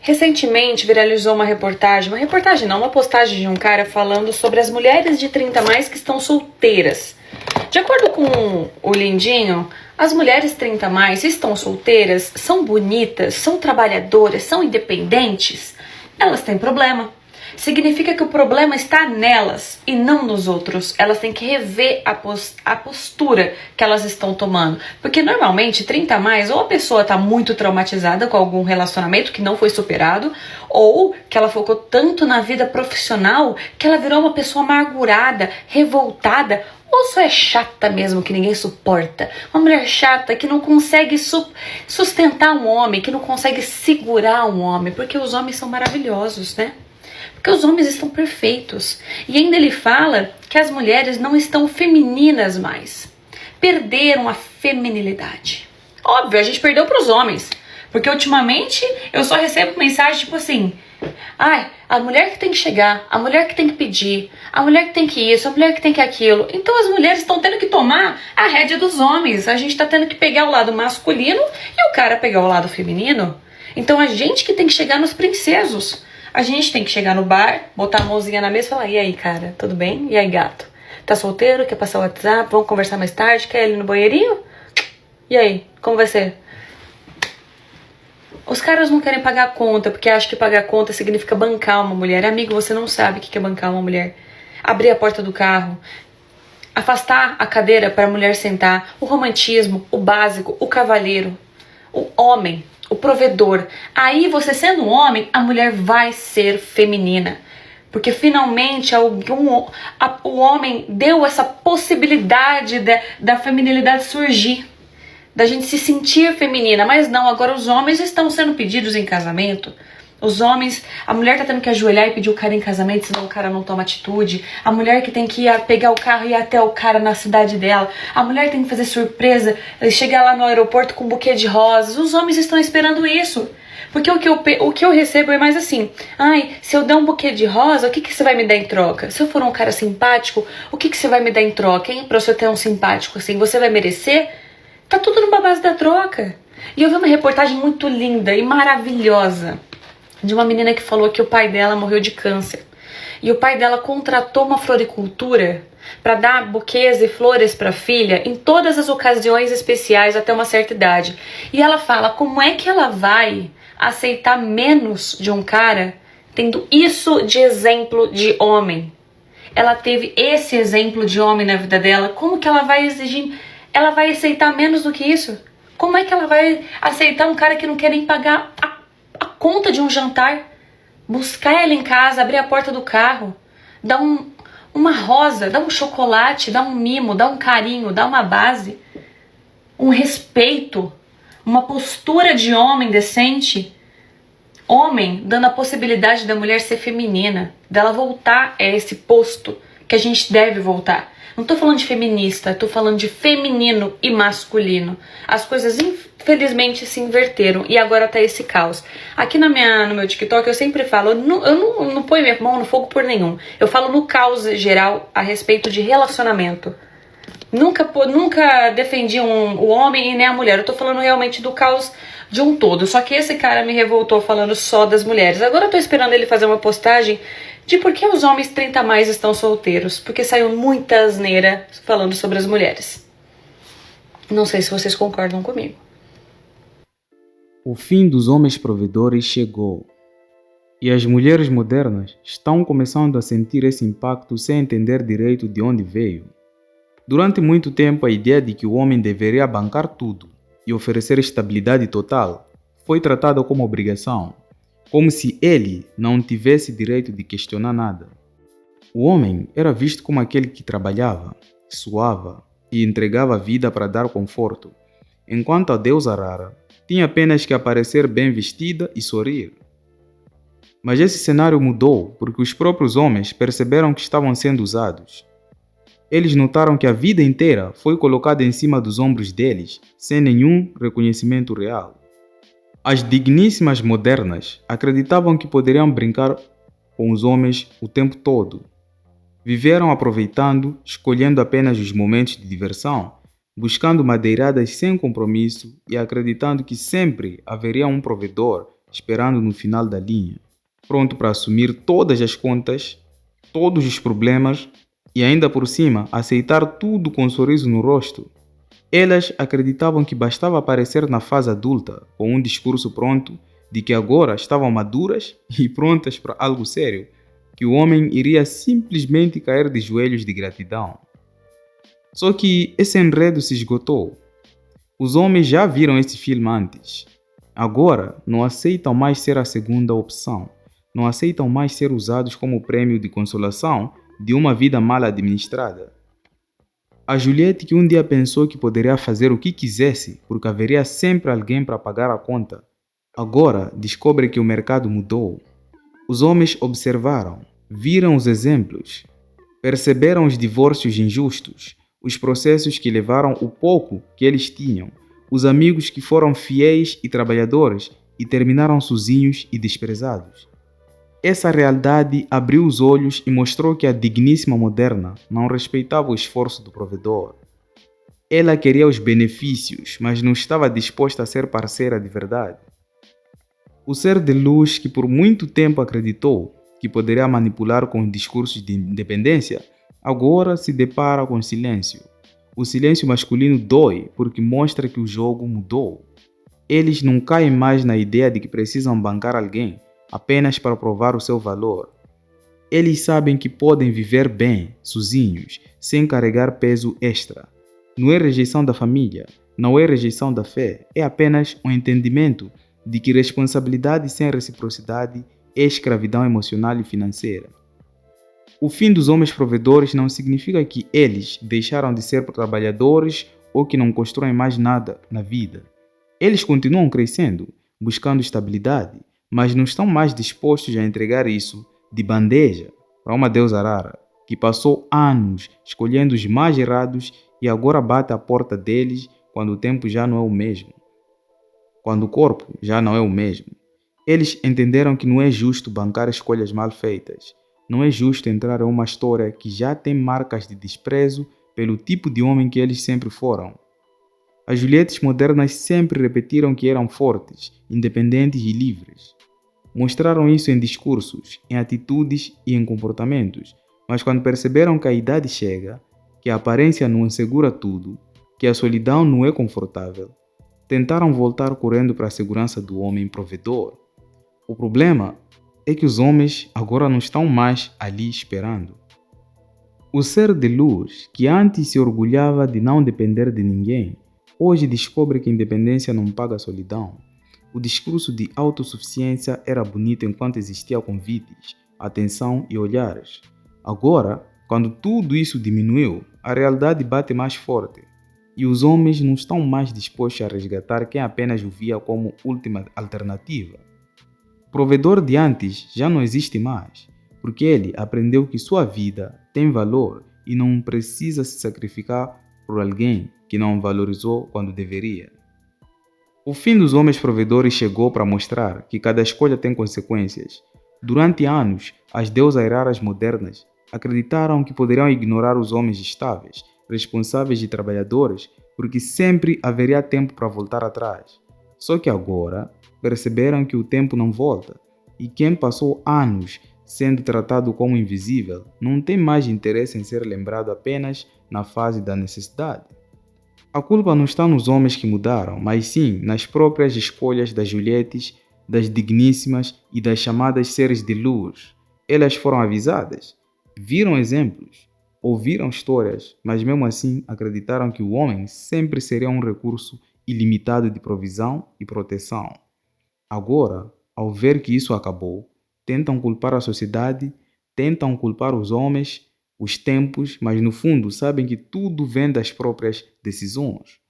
Recentemente viralizou uma postagem de um cara falando sobre as mulheres de 30 a mais que estão solteiras. De acordo com o Lindinho, as mulheres 30 a mais estão solteiras, são bonitas, são trabalhadoras, são independentes, elas têm problema. Significa que o problema está nelas e não nos outros. Elas têm que rever a postura que elas estão tomando. Porque normalmente, 30 a mais, ou a pessoa está muito traumatizada com algum relacionamento que não foi superado, ou que ela focou tanto na vida profissional que ela virou uma pessoa amargurada, revoltada, ou só é chata mesmo, que ninguém suporta. Uma mulher chata que não consegue sustentar um homem, que não consegue segurar um homem, porque os homens são maravilhosos, né? Porque os homens estão perfeitos. E ainda ele fala que as mulheres não estão femininas mais. Perderam a feminilidade. Óbvio, a gente perdeu para os homens. Porque ultimamente eu só recebo mensagem tipo assim: ai, a mulher que tem que chegar, a mulher que tem que pedir, a mulher que tem que isso, a mulher que tem que aquilo. Então as mulheres estão tendo que tomar a rédea dos homens. A gente está tendo que pegar o lado masculino e o cara pegar o lado feminino. Então a gente que tem que chegar nos princesos. A gente tem que chegar no bar, botar a mãozinha na mesa e falar: e aí, cara, tudo bem? E aí, gato? Tá solteiro? Quer passar o WhatsApp? Vamos conversar mais tarde? Quer ir no banheirinho? E aí, como vai ser? Os caras não querem pagar a conta, porque acham que pagar a conta significa bancar uma mulher. Amigo, você não sabe o que é bancar uma mulher. Abrir a porta do carro, afastar a cadeira para a mulher sentar, o romantismo, o básico, o cavalheiro, o homem, o provedor. Aí você sendo um homem, a mulher vai ser feminina. Porque finalmente o homem deu essa possibilidade da feminilidade surgir. Da gente se sentir feminina. Mas não, agora os homens estão sendo pedidos em casamento. Os homens, a mulher tá tendo que ajoelhar e pedir o cara em casamento, senão o cara não toma atitude. A mulher que tem que ir pegar o carro e ir até o cara na cidade dela. A mulher tem que fazer surpresa, chegar lá no aeroporto com um buquê de rosas. Os homens estão esperando isso. Porque o que eu recebo é mais assim: ai, se eu der um buquê de rosa, o que você vai me dar em troca? Se eu for um cara simpático, o que você vai me dar em troca, hein? Pra você ter um simpático assim, você vai merecer? Tá tudo numa base da troca. E eu vi uma reportagem muito linda e maravilhosa de uma menina que falou que o pai dela morreu de câncer. E o pai dela contratou uma floricultura para dar buquês e flores para a filha em todas as ocasiões especiais até uma certa idade. E ela fala: como é que ela vai aceitar menos de um cara tendo isso de exemplo de homem? Ela teve esse exemplo de homem na vida dela. Como que ela vai exigir? Ela vai aceitar menos do que isso? Como é que ela vai aceitar um cara que não quer nem pagar a conta de um jantar? Buscar ela em casa, abrir a porta do carro, dar uma rosa, dar um chocolate, dar um mimo, dar um carinho, dar uma base, um respeito, uma postura de homem decente. Homem dando a possibilidade da mulher ser feminina, dela voltar a esse posto que a gente deve voltar. Não tô falando de feminista, tô falando de feminino e masculino. As coisas infelizmente se inverteram e agora tá esse caos. Aqui no meu TikTok eu sempre falo, eu não ponho minha mão no fogo por nenhum. Eu falo no caos geral a respeito de relacionamento. Nunca defendi o homem e nem a mulher. Eu tô falando realmente do caos de um todo. Só que esse cara me revoltou falando só das mulheres. Agora eu tô esperando ele fazer uma postagem de por que os homens 30 a mais estão solteiros. Porque saiu muita asneira falando sobre as mulheres. Não sei se vocês concordam comigo. O fim dos homens provedores chegou. E as mulheres modernas estão começando a sentir esse impacto sem entender direito de onde veio. Durante muito tempo, a ideia de que o homem deveria bancar tudo e oferecer estabilidade total foi tratada como obrigação, como se ele não tivesse direito de questionar nada. O homem era visto como aquele que trabalhava, suava e entregava a vida para dar conforto, enquanto a deusa rara tinha apenas que aparecer bem vestida e sorrir. Mas esse cenário mudou porque os próprios homens perceberam que estavam sendo usados. Eles notaram que a vida inteira foi colocada em cima dos ombros deles, sem nenhum reconhecimento real. As digníssimas modernas acreditavam que poderiam brincar com os homens o tempo todo. Viveram aproveitando, escolhendo apenas os momentos de diversão, buscando madeiradas sem compromisso e acreditando que sempre haveria um provedor esperando no final da linha, pronto para assumir todas as contas, todos os problemas e ainda por cima aceitar tudo com um sorriso no rosto. Elas acreditavam que bastava aparecer na fase adulta com um discurso pronto de que agora estavam maduras e prontas para algo sério, que o homem iria simplesmente cair de joelhos de gratidão. Só que esse enredo se esgotou. Os homens já viram esse filme antes. Agora não aceitam mais ser a segunda opção. Não aceitam mais ser usados como prêmio de consolação de uma vida mal administrada. A Juliette, que um dia pensou que poderia fazer o que quisesse porque haveria sempre alguém para pagar a conta, agora descobre que o mercado mudou. Os homens observaram, viram os exemplos, perceberam os divórcios injustos, os processos que levaram o pouco que eles tinham, os amigos que foram fiéis e trabalhadores e terminaram sozinhos e desprezados. Essa realidade abriu os olhos e mostrou que a digníssima moderna não respeitava o esforço do provedor. Ela queria os benefícios, mas não estava disposta a ser parceira de verdade. O ser de luz que por muito tempo acreditou que poderia manipular com discursos de independência, agora se depara com silêncio. O silêncio masculino dói porque mostra que o jogo mudou. Eles não caem mais na ideia de que precisam bancar alguém apenas para provar o seu valor. Eles sabem que podem viver bem, sozinhos, sem carregar peso extra. Não é rejeição da família, não é rejeição da fé, é apenas um entendimento de que responsabilidade sem reciprocidade é escravidão emocional e financeira. O fim dos homens provedores não significa que eles deixaram de ser trabalhadores ou que não constroem mais nada na vida. Eles continuam crescendo, buscando estabilidade, mas não estão mais dispostos a entregar isso de bandeja para uma deusa rara que passou anos escolhendo os mais errados e agora bate à porta deles quando o tempo já não é o mesmo. Quando o corpo já não é o mesmo. Eles entenderam que não é justo bancar escolhas mal feitas. Não é justo entrar em uma história que já tem marcas de desprezo pelo tipo de homem que eles sempre foram. As Juliettes modernas sempre repetiram que eram fortes, independentes e livres. Mostraram isso em discursos, em atitudes e em comportamentos, mas quando perceberam que a idade chega, que a aparência não assegura tudo, que a solidão não é confortável, tentaram voltar correndo para a segurança do homem provedor. O problema é que os homens agora não estão mais ali esperando. O ser de luz, que antes se orgulhava de não depender de ninguém, hoje descobre que a independência não paga a solidão. O discurso de autossuficiência era bonito enquanto existia convites, atenção e olhares. Agora, quando tudo isso diminuiu, a realidade bate mais forte. E os homens não estão mais dispostos a resgatar quem apenas o via como última alternativa. O provedor de antes já não existe mais, porque ele aprendeu que sua vida tem valor e não precisa se sacrificar por alguém que não valorizou quando deveria. O fim dos homens provedores chegou para mostrar que cada escolha tem consequências. Durante anos, as deusas raras modernas acreditaram que poderiam ignorar os homens estáveis, responsáveis e trabalhadores, porque sempre haveria tempo para voltar atrás. Só que agora perceberam que o tempo não volta, e quem passou anos sendo tratado como invisível não tem mais interesse em ser lembrado apenas na fase da necessidade. A culpa não está nos homens que mudaram, mas sim nas próprias escolhas das Juliettes, das digníssimas e das chamadas seres de luz. Elas foram avisadas, viram exemplos, ouviram histórias, mas mesmo assim acreditaram que o homem sempre seria um recurso ilimitado de provisão e proteção. Agora, ao ver que isso acabou, tentam culpar a sociedade, tentam culpar os homens, os tempos, mas no fundo sabem que tudo vem das próprias decisões.